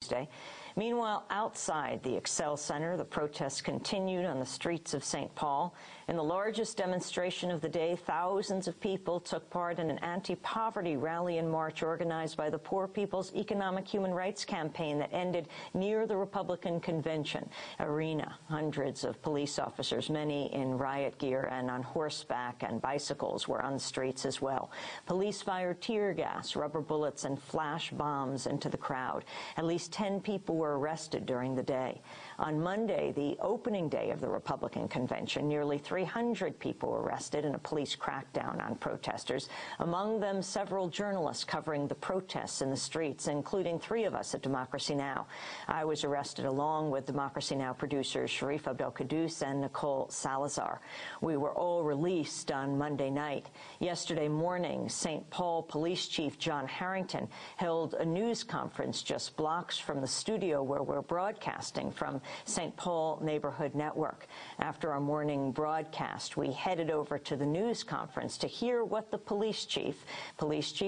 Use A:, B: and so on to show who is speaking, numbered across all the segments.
A: Tuesday. Meanwhile, outside the Excel Center, the protests continued on the streets of St. Paul. In the largest demonstration of the day, thousands of people took part in an anti-poverty rally and march organized by the Poor People's Economic Human Rights Campaign that ended near the Republican Convention arena. Hundreds of police officers, many in riot gear and on horseback and bicycles, were on the streets as well. Police fired tear gas, rubber bullets, and flash bombs into the crowd. At least 10 people were arrested during the day. On Monday, the opening day of the Republican convention, nearly 300 people were arrested in a police crackdown on protesters, among them several journalists covering the protests in the streets, including 3 of us at Democracy Now! I was arrested along with Democracy Now! Producers Sharif Abdel-Quddus and Nicole Salazar. We were all released on Monday night. Yesterday morning, St. Paul Police Chief John Harrington held a news conference just blocks from the studio where we're broadcasting from St. Paul Neighborhood Network. After our morning broadcast, we headed over to the news conference to hear what the Police Chief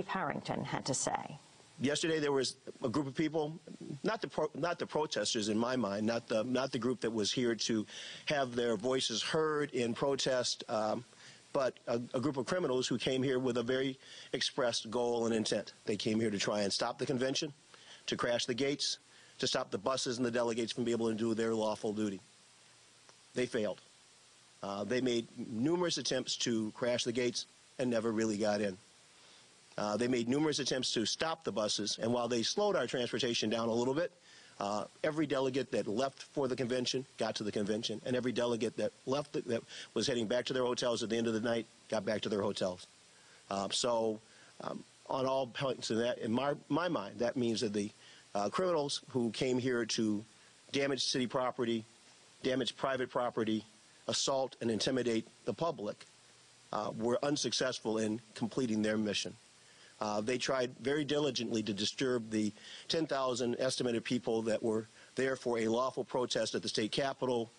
A: Harrington, had to say.
B: Yesterday, there was a group of people, not the protesters in my mind, not the group that was here to have their voices heard in protest, but a group of criminals who came here with a very expressed goal and intent. They came here to try and stop the convention, to crash the gates, to stop the buses and the delegates from being able to do their lawful duty. They failed. They made numerous attempts to crash the gates and never really got in. They made numerous attempts to stop the buses, and while they slowed our transportation down a little bit, every delegate that left for the convention got to the convention, and every delegate that left that was heading back to their hotels at the end of the night got back to their hotels. On all points of that, in my mind, that means that the criminals who came here to damage city property, damage private property, assault and intimidate the public were unsuccessful in completing their mission. They tried very diligently to disturb the 10,000 estimated people that were there for a lawful protest at the state capitol,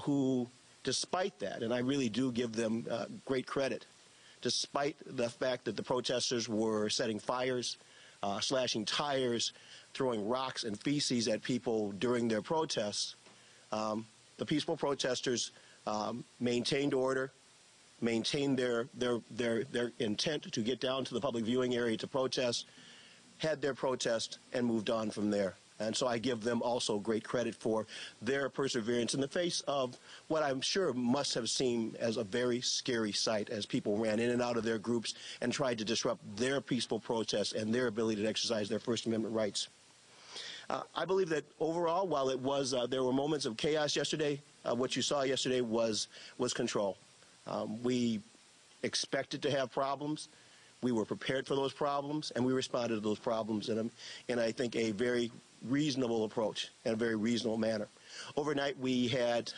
B: who, despite that, and I really do give them great credit, despite the fact that the protesters were setting fires, slashing tires, throwing rocks and feces at people during their protests, the peaceful protesters maintained order, maintained their intent to get down to the public viewing area to protest, had their protest, and moved on from there. And so I give them also great credit for their perseverance in the face of what I'm sure must have seemed as a very scary sight as people ran in and out of their groups and tried to disrupt their peaceful protests and their ability to exercise their First Amendment rights. I believe that overall, while it was there were moments of chaos yesterday, what you saw yesterday was control. We expected to have problems. We were prepared for those problems, and we responded to those problems in I think, a very reasonable approach and a very reasonable manner. Overnight, we had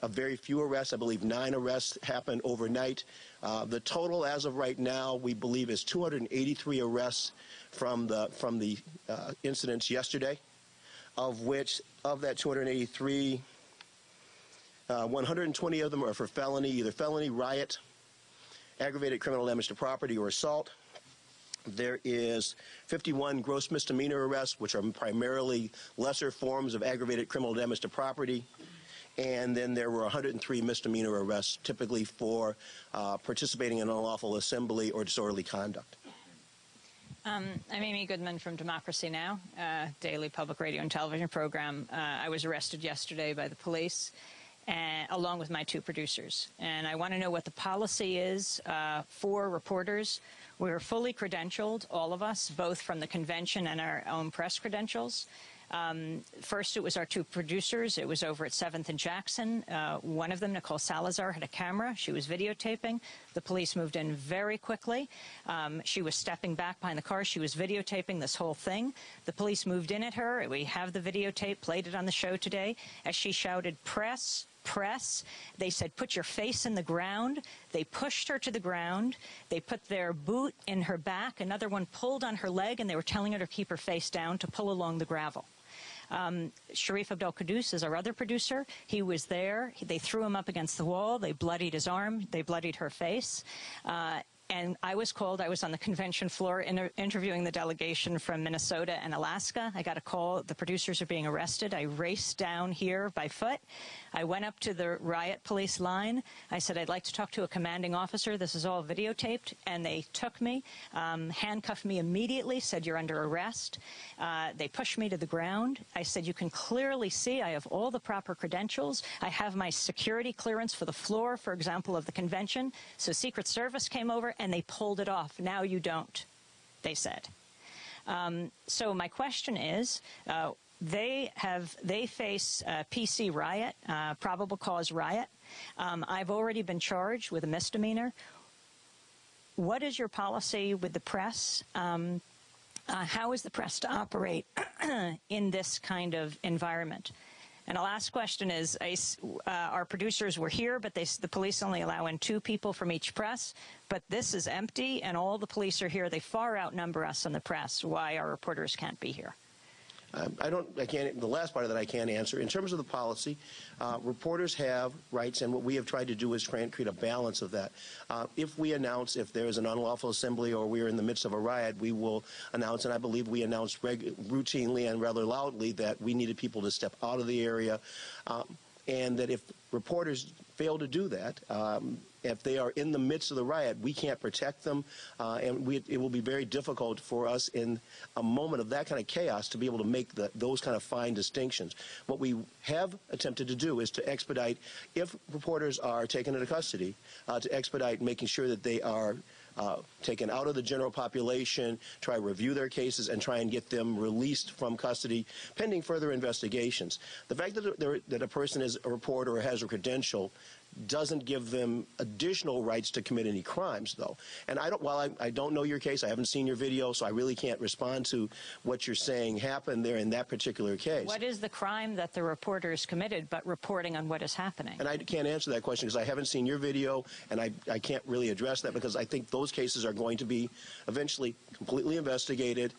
B: a very few arrests. I believe 9 arrests happened overnight. The total, as of right now, we believe is 283 arrests from the incidents yesterday, of that 283, 120 of them are for felony, either felony, riot, aggravated criminal damage to property, or assault. There is 51 gross misdemeanor arrests, which are primarily lesser forms of aggravated criminal damage to property. And then there were 103 misdemeanor arrests, typically for participating in unlawful assembly or disorderly conduct.
C: I'm Amy Goodman from Democracy Now!, daily public radio and television program. I was arrested yesterday by the police, along with my 2 producers. And I want to know what the policy is for reporters. We were fully credentialed, all of us, both from the convention and our own press credentials. First, it was our 2 producers. It was over at 7th and Jackson. One of them, Nicole Salazar, had a camera. She was videotaping. The police moved in very quickly. She was stepping back behind the car. She was videotaping this whole thing. The police moved in at her. We have the videotape, played it on the show today, as she shouted, "Press, press." They said, "Put your face in the ground." They pushed her to the ground. They put their boot in her back. Another one pulled on her leg, and they were telling her to keep her face down, to pull along the gravel. Sharif Abdel-Quddus is our other producer. He was there. They threw him up against the wall. They bloodied his arm. They bloodied her face. And I was called. I was on the convention floor interviewing the delegation from Minnesota and Alaska. I got a call. The producers are being arrested. I raced down here by foot. I went up to the riot police line. I said, I'd like to talk to a commanding officer. This is all videotaped. And they took me, handcuffed me immediately, said, you're under arrest. They pushed me to the ground. I said, you can clearly see I have all the proper credentials. I have my security clearance for the floor, for example, of the convention. So Secret Service came over and they pulled it off. Now you don't, they said. So my question is, they face PC riot, probable cause riot. I've already been charged with a misdemeanor. What is your policy with the press? How is the press to operate in this kind of environment? And the last question is, our producers were here, but the police only allow in 2 people from each press. But this is empty, and all the police are here. They far outnumber us in the press. Why our reporters can't be here?
B: The last part of that I can't answer. In terms of the policy, reporters have rights, and what we have tried to do is try and create a balance of that. If we announce if there is an unlawful assembly or we are in the midst of a riot, we will announce, and I believe we announced routinely and rather loudly that we needed people to step out of the area, and that if reporters fail to do that, if they are in the midst of the riot, we can't protect them, and it will be very difficult for us in a moment of that kind of chaos to be able to make those kind of fine distinctions. What we have attempted to do is to expedite, if reporters are taken into custody, to expedite making sure that they are taken out of the general population, try to review their cases, and try and get them released from custody pending further investigations. The fact that a person is a reporter or has a credential doesn't give them additional rights to commit any crimes, though. And while I don't know your case, I haven't seen your video, so I really can't respond to what you're saying happened there in that particular case.
C: What is the crime that the reporters committed but reporting on what is happening?
B: And I can't answer that question because I haven't seen your video, and I can't really address that because I think those cases are going to be eventually completely investigated.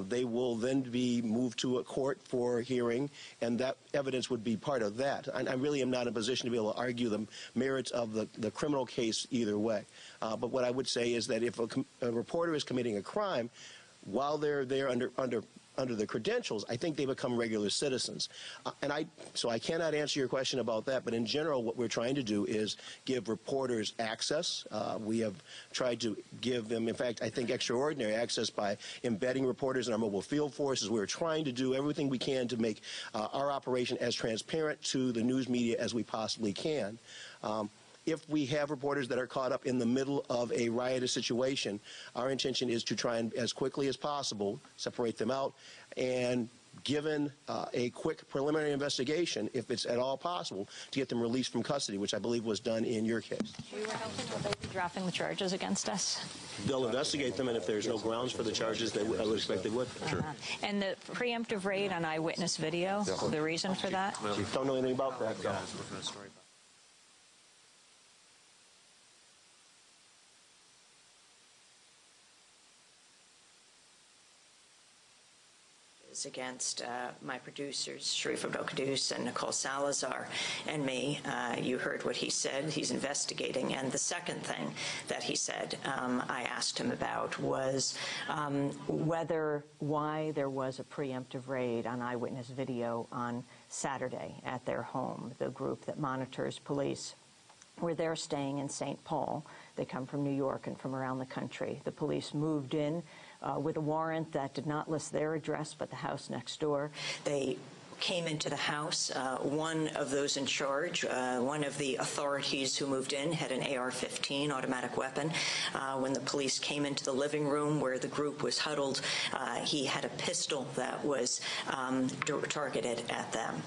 B: They will then be moved to a court for hearing, and that evidence would be part of that. I really am not in a position to be able to argue the merits of the criminal case either way. But what I would say is that if a reporter is committing a crime, while they're there under the credentials, I think they become regular citizens. So I cannot answer your question about that, but in general, what we're trying to do is give reporters access. We have tried to give them, in fact, I think extraordinary access by embedding reporters in our mobile field forces. We're trying to do everything we can to make our operation as transparent to the news media as we possibly can. If we have reporters that are caught up in the middle of a riotous situation, our intention is to try and, as quickly as possible, separate them out, and given a quick preliminary investigation, if it's at all possible, to get them released from custody, which I believe was done in your case.
C: We were hoping that they'd be dropping the charges against us.
B: They'll investigate them, and if there's no grounds for the charges, I would expect they would.
C: Sure. And the preemptive raid on eyewitness video, the reason for that?
B: Don't know anything about that.
D: Yeah.
A: Against my producers, Sharif Abdel-Qaddous and Nicole Salazar, and me. You heard what he said. He's investigating. And the second thing that he said I asked him about was why there was a preemptive raid on eyewitness video on Saturday at their home. The group that monitors police were there staying in St. Paul. They come from New York and from around the country. The police moved in with a warrant that did not list their address, but the house next door. They came into the house. One of those in charge, one of the authorities who moved in, had an AR-15 automatic weapon. When the police came into the living room where the group was huddled, he had a pistol that was targeted at them.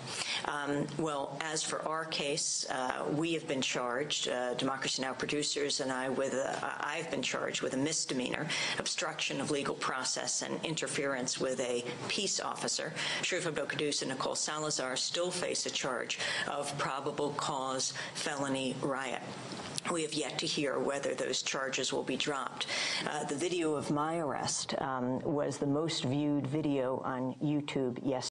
A: Well, as for our case, we have been charged, Democracy Now! Producers and I've been charged with a misdemeanor, obstruction of legal process and interference with a peace officer. Sharif Abdel-Qaddous and Nicole Salazar still face a charge of probable cause felony riot. We have yet to hear whether those charges will be dropped. The video of my arrest was the most viewed video on YouTube yesterday.